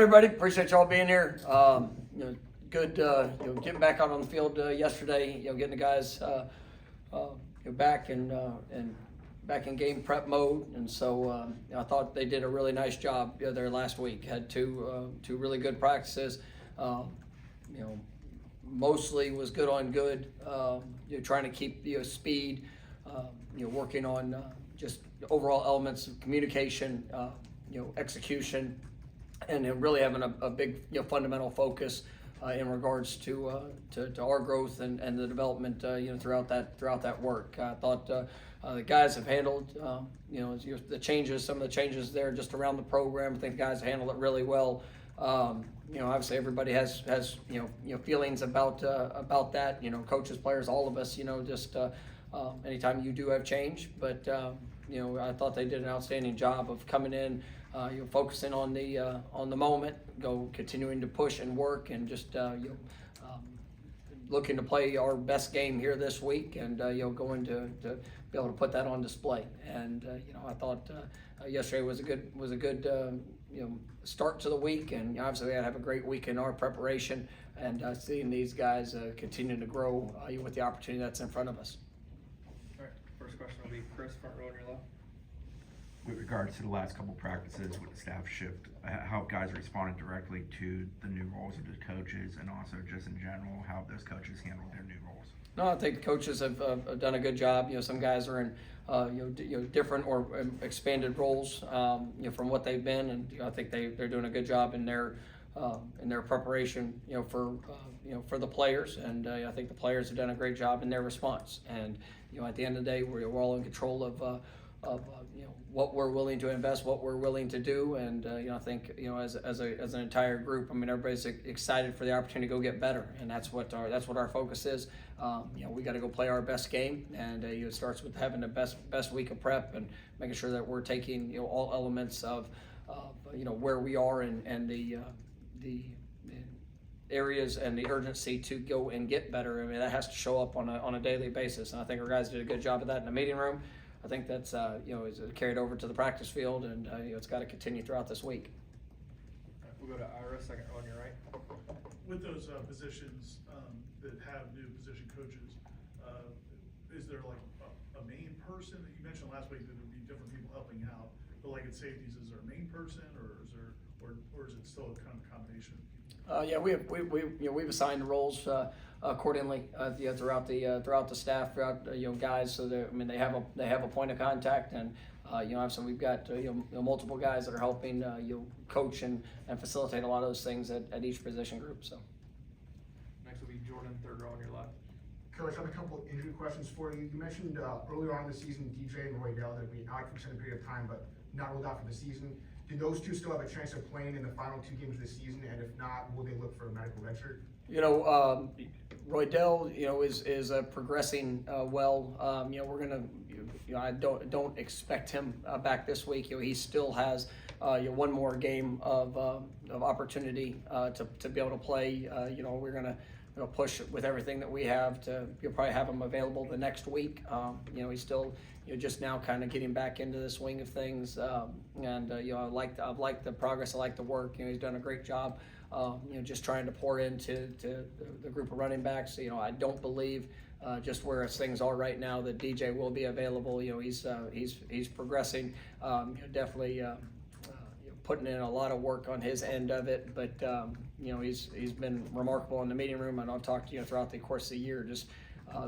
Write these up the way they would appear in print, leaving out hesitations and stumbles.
Everybody, appreciate y'all being here. Good, getting back out on the field yesterday. Getting the guys back and back in game prep mode, and so I thought they did a really nice job there last week. Had two really good practices. Mostly was good on good. Trying to keep speed. Working on just overall elements of communication. Execution. And really having a big fundamental focus in regards to our growth and the development throughout that work. I thought the guys have handled the changes, some of the changes there just around the program. I think the guys handled it really well. Obviously everybody has feelings about that. Coaches, players, all of us. Just anytime you do have change, but I thought they did an outstanding job of coming in. Focusing on the moment, continuing to push and work, and just looking to play our best game here this week, and going to be able to put that on display. And I thought yesterday was a good start to the week, and obviously we had to have a great week in our preparation, and seeing these guys continue to grow with the opportunity that's in front of us. All right, first question will be Chris, front row on your left. With regards to the last couple practices with the staff shift, how guys responded directly to the new roles of the coaches, and also just in general, how those coaches handled their new roles? No, I think the coaches have done a good job. Some guys are in different or expanded roles from what they've been, and I think they're doing a good job in their preparation for the players, and I think the players have done a great job in their response. And at the end of the day, we're all in control of what we're willing to invest, what we're willing to do, and I think as an entire group, everybody's excited for the opportunity to go get better, and that's what our focus is. We got to go play our best game, and it starts with having the best week of prep and making sure that we're taking all elements of where we are and the areas and the urgency to go and get better. That has to show up on a daily basis, and I think our guys did a good job of that in the meeting room. I think that's is carried over to the practice field, and it's got to continue throughout this week. We'll go to Ira, second row on your right. With those positions that have new position coaches, is there like a main person? You mentioned last week that there would be different people helping out, but like at safeties, is there a main person, or is it still a kind of combination of people? We've assigned roles accordingly throughout the staff, throughout guys. So they have a point of contact, and obviously we've got multiple guys that are helping coach and facilitate a lot of those things at each position group. So Next will be Jordan, third row on your left. Coach, I have a couple of injury questions for you. You mentioned earlier on in the season, DJ and Roydell, that would be out for an extended period of time, but not ruled out for the season. Do those two still have a chance of playing in the final two games of the season? And if not, will they look for a medical redshirt? Roydell, is progressing well. We're gonna, I don't expect him back this week. He still has one more game of opportunity to be able to play. We're gonna push with everything that we have to. You'll probably have him available the next week. He's still just now kind of getting back into the swing of things, and I like the progress. I like the work. He's done a great job. Just trying to pour into the group of running backs. I don't believe just where things are right now that DJ will be available. He's progressing. Definitely putting in a lot of work on his end of it, but he's been remarkable in the meeting room, and I've talked throughout the course of the year, just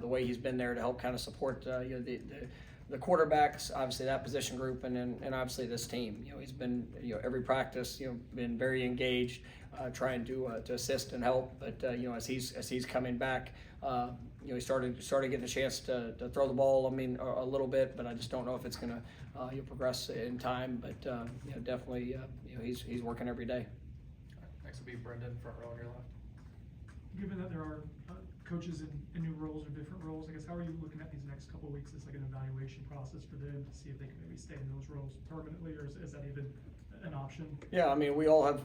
the way he's been there to help kind of support the quarterbacks, obviously that position group, and obviously this team. He's been every practice been very engaged, trying to assist and help. But as he's coming back, he started getting a chance to throw the ball. A little bit, but I just don't know if it's gonna progress in time. But definitely he's working every day. Next will be Brendan, front row on your left. Given that there are coaches in new roles or different roles, I guess how are you looking at these next couple of weeks as like an evaluation process for them to see if they can maybe stay in those roles permanently, or is that even an option? Yeah, we all have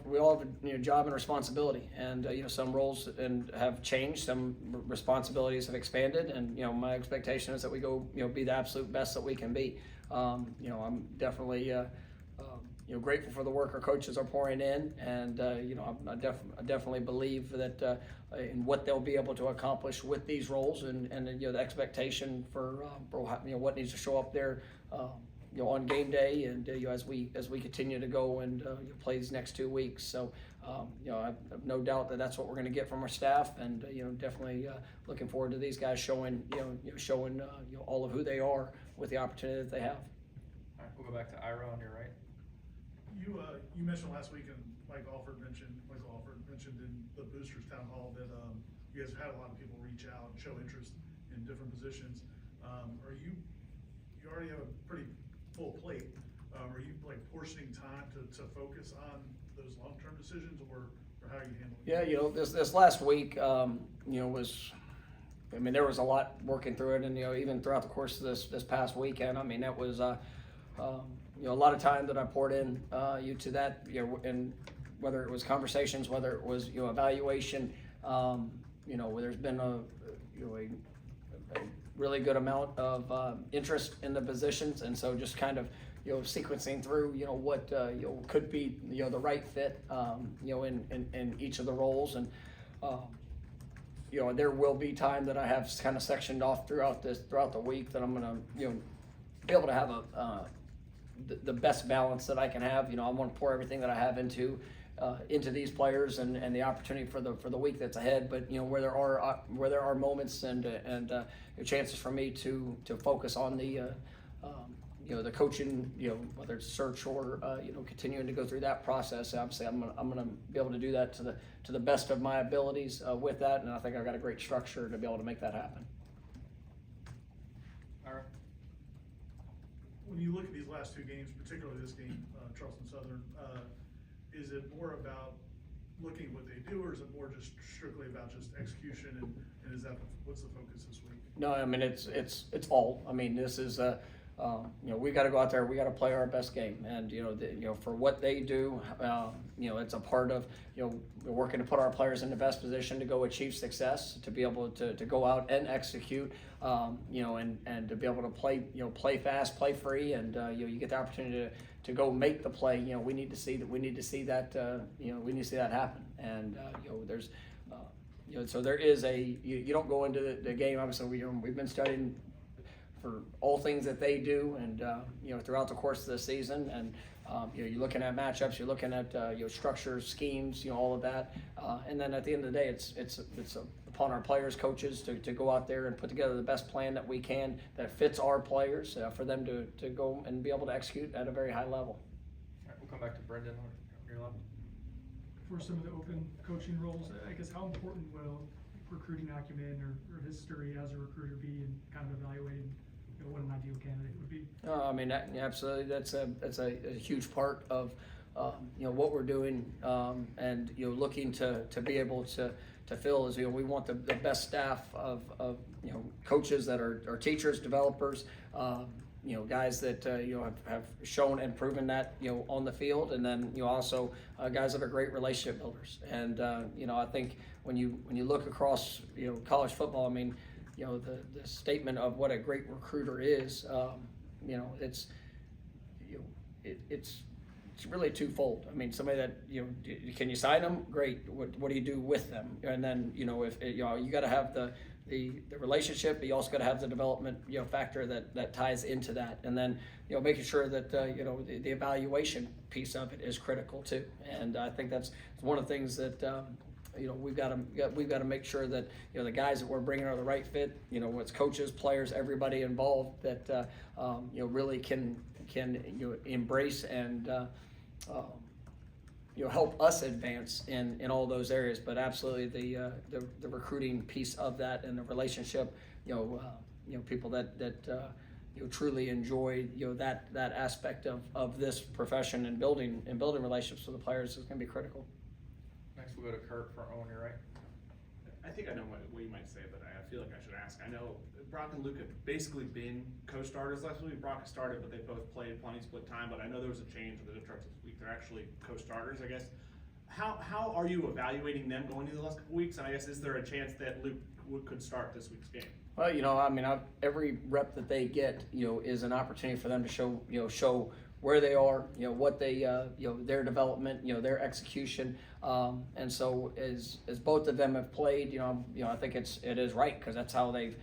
a job and responsibility, and some roles have changed, some responsibilities have expanded, and my expectation is that we go be the absolute best that we can be. I'm definitely grateful for the work our coaches are pouring in, and I definitely believe that in what they'll be able to accomplish with these roles, and the expectation for what needs to show up there on game day, and as we continue to go and play these next 2 weeks. So I have no doubt that that's what we're going to get from our staff, and definitely looking forward to these guys showing all of who they are with the opportunity that they have. All right, we'll go back to Ira on your right. You mentioned last week, and Michael Alford mentioned in the Boosters Town Hall that you guys have had a lot of people reach out and show interest in different positions. You already have a pretty full plate. Are you like portioning time to focus on those long-term decisions, or how are you handling it? Yeah, this last week, was. I mean, there was a lot working through it, and even throughout the course of this past weekend. I mean, that was a lot of time that I poured in to that, and whether it was conversations, whether it was evaluation, where there's been a really good amount of interest in the positions, and so just kind of sequencing through what could be the right fit in each of the roles, and there will be time that I have kind of sectioned off throughout the week that I'm gonna be able to have the best balance that I can have. I want to pour everything that I have into these players and the opportunity for the week that's ahead. But where there are moments and chances for me to focus on the coaching, whether it's search or continuing to go through that process. Obviously, I'm gonna be able to do that to the best of my abilities with that, and I think I've got a great structure to be able to make that happen. Ira. When you look at these last 2 games, particularly this game, Charleston Southern, is it more about looking at what they do, or is it more just strictly about just execution, and what's the focus this week? No, I mean it's all. I mean, this is we got to go out there. We got to play our best game, and for what they do, it's a part of we're working to put our players in the best position to go achieve success, to be able to go out and execute, and to be able to play fast, play free, and you get the opportunity to go make the play. We need to see that. We need to see that. We need to see that happen, and there's. So there is you don't go into the game. Obviously, we've been studying for all things that they do, and throughout the course of the season, and you're looking at matchups, you're looking at structures, schemes, all of that, and then at the end of the day, it's upon our players, coaches to go out there and put together the best plan that we can that fits our players for them to go and be able to execute at a very high level. All right, we'll come back to Brendan on your left. For some of the open coaching roles, I guess how important will recruiting acumen or history as a recruiter be in kind of evaluating what an ideal candidate would be? I mean, absolutely. That's a huge part of what we're doing, and looking to be able to fill is we want the best staff of coaches that are teachers, developers, guys that have shown and proven that on the field, and then also guys that are great relationship builders. And I think when you look across college football, I mean, the statement of what a great recruiter is, it's really twofold. I mean, somebody that can you sign them? Great. What do you do with them? And then if you got to have the relationship, but you also got to have the development factor that ties into that, and then making sure that the evaluation piece of it is critical too. And I think that's one of the things that we've got to make sure that the guys that we're bringing are the right fit. It's coaches, players, everybody involved that really can embrace and help us advance in all those areas. But absolutely the recruiting piece of that and the relationship, people that truly enjoy that aspect of this profession and building relationships with the players is going to be critical. Next, we'll go to Kurt on your right. I think I know what you might say, but I feel like I should ask. I know Brock and Luke have basically been co-starters last week. Brock has started, but they both played plenty split time. But I know there was a change with the depth chart this week. They're actually co-starters, I guess. How are you evaluating them going into the last couple weeks? And I guess is there a chance that Luke could start this week's game? Well, I mean, every rep that they get, is an opportunity for them to show where they are, what they, their development, their execution. And so as both of them have played, I think it is right, because that's how they've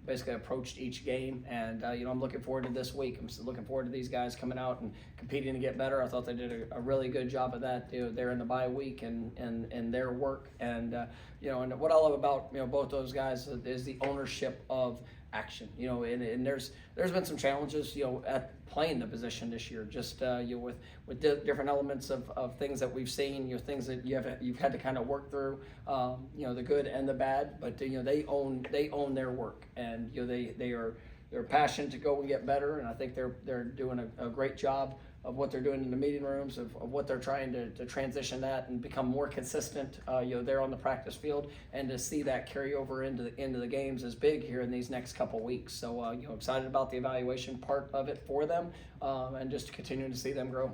basically approached each game. And I'm looking forward to this week. I'm looking forward to these guys coming out and competing to get better. I thought they did a really good job of that. They're in the bye week and their work. And and what I love about both those guys is the ownership of action. And there's been some challenges at playing the position this year, just with different elements of things that we've seen, things that you've had to kind of work through, the good and the bad. But they own their work, and they're passionate to go and get better. And I think they're doing a great job of what they're doing in the meeting rooms, of what they're trying to transition that and become more consistent, there on the practice field, and to see that carry over into the games is big here in these next couple weeks. So, excited about the evaluation part of it for them, and just continuing to see them grow.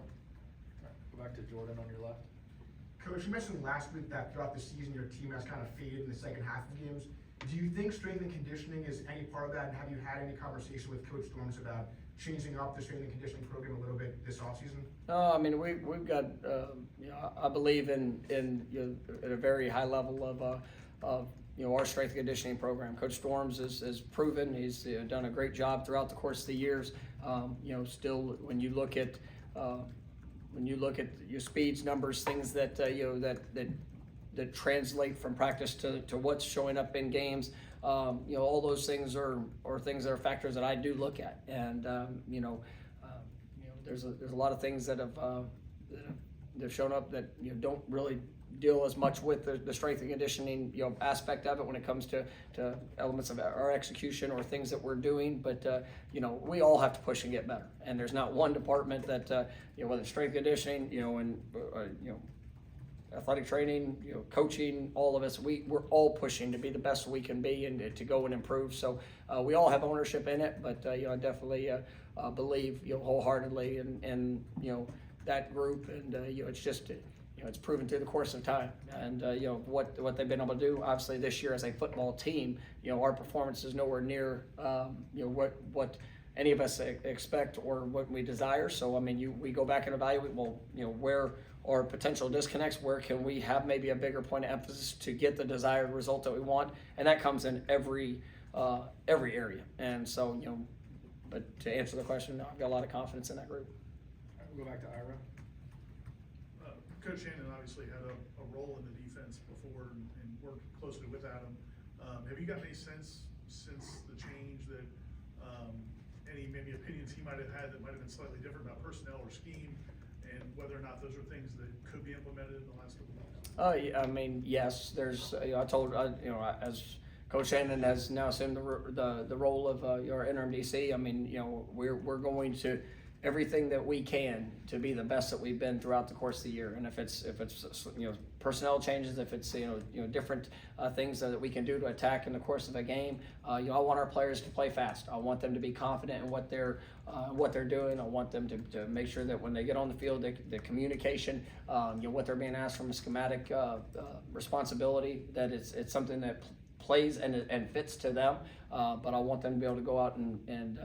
Go back to Jordan on your left. Coach, you mentioned last week that throughout the season your team has kind of faded in the second half of games. Do you think strength and conditioning is any part of that, and have you had any conversation with Coach Storms about changing up the strength and conditioning program a little bit this offseason? No, I mean we've got I believe in at a very high level of our strength and conditioning program. Coach Storms is proven. He's done a great job throughout the course of the years. Still when you look at your speeds, numbers, things that that translate from practice to what's showing up in games. All those things are things that are factors that I do look at, and there's a lot of things that have shown up that don't really deal as much with the strength and conditioning aspect of it when it comes to elements of our execution or things that we're doing. But we all have to push and get better, and there's not one department that whether it's strength and conditioning, athletic training, coaching, all of us, we're all pushing to be the best we can be and to go and improve. So we all have ownership in it, but I definitely believe wholeheartedly in that group, and it's just it's proven through the course of time, and what they've been able to do. Obviously this year as a football team, our performance is nowhere near what any of us expect or what we desire. So I mean, we go back and evaluate, where are potential disconnects, where can we have maybe a bigger point of emphasis to get the desired result that we want, and that comes in every area. And so but to answer the question, no, I've got a lot of confidence in that group. All right, we'll go back to Ira. Coach Shannon obviously had a role in the defense before and worked closely with Adam. Have you gotten any sense since the change that any maybe opinions he might have had that might have been slightly different about personnel or scheme, and whether or not those are things that could be implemented in the last couple of months? I mean, yes. There's I told as Coach Shannon has now assumed the role of our interim DC. I mean, we're going to everything that we can to be the best that we've been throughout the course of the year. And if it's personnel changes, if it's different things that we can do to attack in the course of a game, I want our players to play fast. I want them to be confident in what they're doing. I want them to make sure that when they get on the field, the communication, what they're being asked from a schematic responsibility, that it's something that plays and fits to them. But I want them to be able to go out and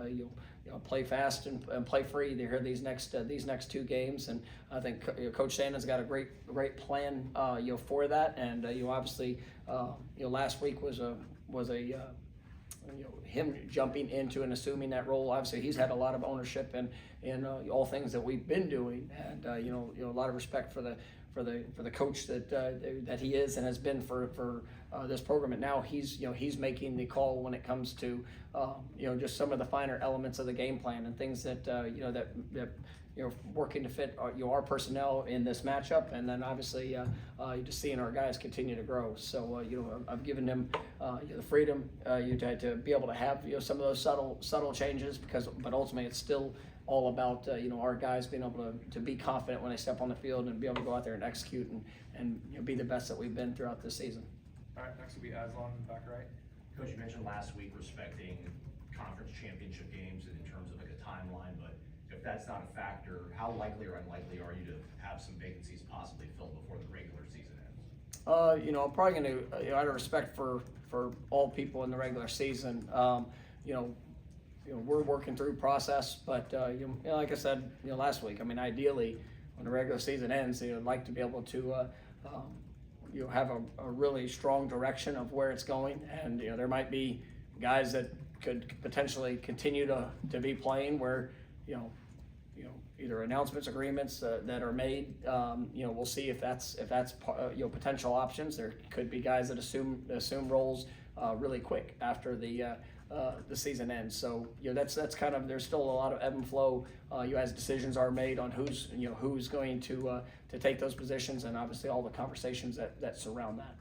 play fast and play free here these next two games. And I think Coach Shannon's got a great plan for that. And obviously last week was him jumping into and assuming that role. Obviously he's had a lot of ownership in all things that we've been doing, and a lot of respect for the coach that he is and has been for this program. And now he's making the call when it comes to just some of the finer elements of the game plan and things that working to fit our personnel in this matchup. And then obviously just seeing our guys continue to grow. So I've given him the freedom to be able to have some of those subtle changes, but ultimately it's still all about our guys being able to be confident when they step on the field and be able to go out there and execute and be the best that we've been throughout this season. All right, next will be Aslan, back right. Coach, you mentioned last week respecting conference championship games in terms of like a timeline, but if that's not a factor, how likely or unlikely are you to have some vacancies possibly filled before the regular season ends? I'm probably going to, out of respect for all people in the regular season, we're working through process, but, like I said, last week, I mean, ideally, when the regular season ends, I'd like to be able to, have a really strong direction of where it's going. And, there might be guys that could potentially continue to be playing where, either announcements, agreements that are made. We'll see if that's potential options. There could be guys that assume roles really quick after the season ends. So that's kind of, there's still a lot of ebb and flow as decisions are made on who's going to take those positions, and obviously all the conversations that surround that.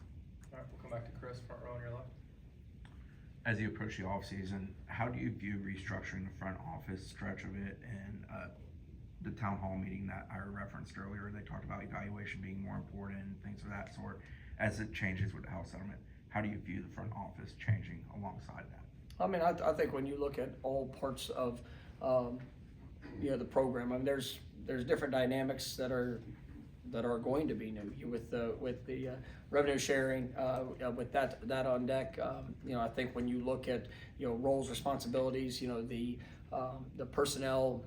All right, we'll come back to Chris, front row on your left. As you approach the offseason, how do you view restructuring the front office stretch of it? And the town hall meeting that I referenced earlier, they talked about evaluation being more important and things of that sort. As it changes with the House settlement, how do you view the front office changing alongside that? I mean, I think when you look at all parts of, the program, I mean, there's different dynamics that are going to be new with the revenue sharing, with that on deck. I think when you look at, roles, responsibilities, the personnel,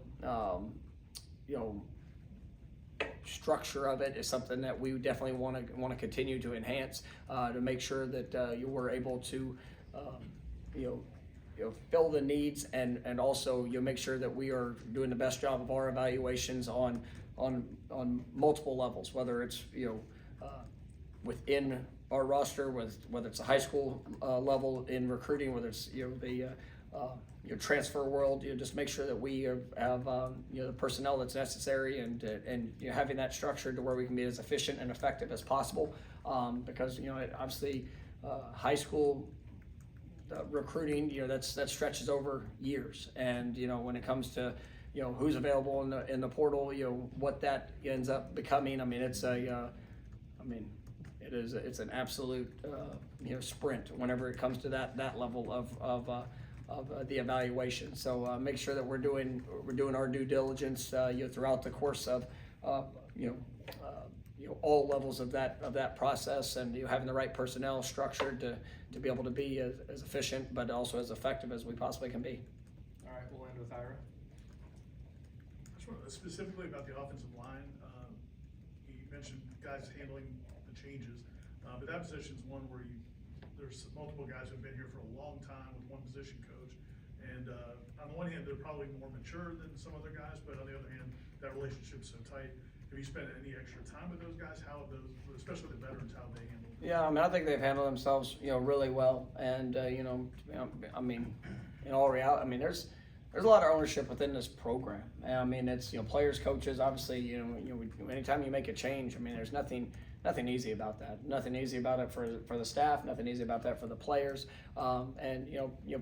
structure of it is something that we definitely want to continue to enhance, to make sure that we're able to fill the needs, and also make sure that we are doing the best job of our evaluations on multiple levels, whether it's within our roster, whether it's a high school level in recruiting, whether it's the transfer world, just make sure that we have the personnel that's necessary, and having that structured to where we can be as efficient and effective as possible, because obviously high school recruiting, that stretches over years, and when it comes to who's available in the portal, what that ends up becoming. I mean, it's an absolute sprint whenever it comes to that level of the evaluation. So make sure that we're doing our due diligence throughout the course of all levels of that process, and having the right personnel structured to be able to be as efficient but also as effective as we possibly can be. All right, we'll end with Ira. Specifically about the offensive line, you mentioned guys handling the changes, but that position's one where there's multiple guys who've been here for a long time with one position coach, and on the one hand, they're probably more mature than some other guys, but on the other hand, that relationship's so tight. Have you spent any extra time with those guys? How have those, especially the veterans, how have they handled it? Yeah, I mean, I think they've handled themselves, really well, and I mean, in all reality, I mean, there's a lot of ownership within this program. I mean, it's players, coaches. Obviously, anytime you make a change, I mean, there's nothing easy about that. Nothing easy about it for the staff. Nothing easy about that for the players. And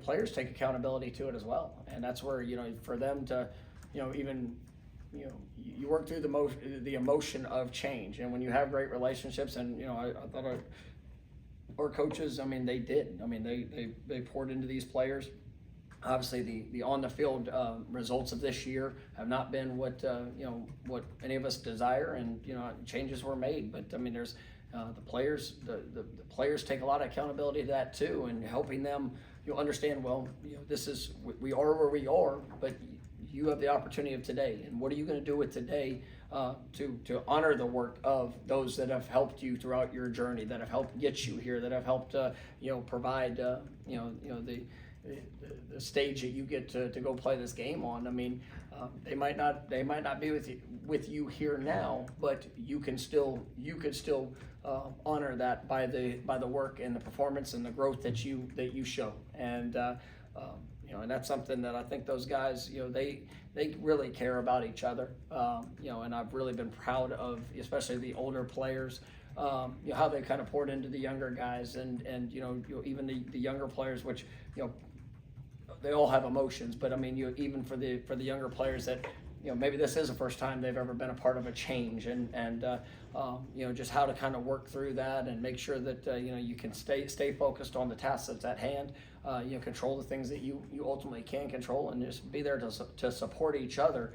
players take accountability to it as well. And that's where for them to even you work through the emotion of change. And when you have great relationships, and I thought our coaches, I mean, they did. I mean, they poured into these players. Obviously, the on the field results of this year have not been what any of us desire, and changes were made. But I mean, there's the players. The players take a lot of accountability to that too, and helping them understand. Well, this is we are where we are, but you have the opportunity of today, and what are you going to do with today to honor the work of those that have helped you throughout your journey, that have helped get you here, that have helped provide the stage that you get to go play this game on. I mean, they might not be with you here now, but you could still honor that by the work and the performance and the growth that you show. And and that's something that I think those guys, they really care about each other. And I've really been proud of, especially the older players, how they kind of poured into the younger guys, and even the younger players, which they all have emotions, but I mean, even for the younger players that maybe this is the first time they've ever been a part of a change, and just how to kind of work through that and make sure that you can stay focused on the task that's at hand. Control the things that you ultimately can control, and just be there to support each other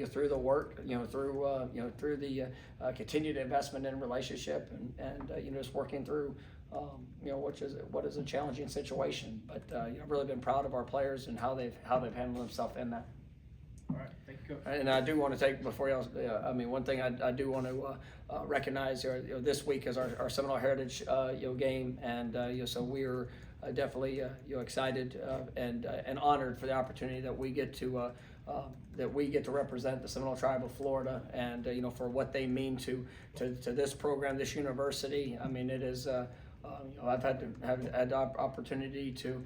through the work, through the continued investment in relationship, and just working through what is a challenging situation. But I've really been proud of our players and how they've handled themselves in that. All right, thank you, Coach. And I do want to take, before y'all, one thing I do want to recognize, this week is our Seminole Heritage game, and so we're definitely excited and honored for the opportunity that we get to represent the Seminole Tribe of Florida, and for what they mean to this program, this university. I mean, it is. I've had the opportunity to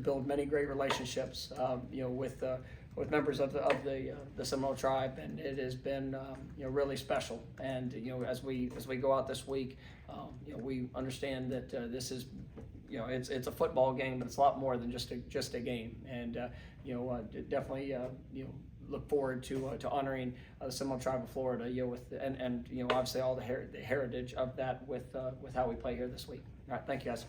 build many great relationships with members of the Seminole Tribe, and it has been really special. And as we go out this week, we understand that this is it's a football game, but it's a lot more than just a game. And definitely look forward to honoring the Seminole Tribe of Florida, and obviously all the heritage of that with how we play here this week. All right, thank you guys.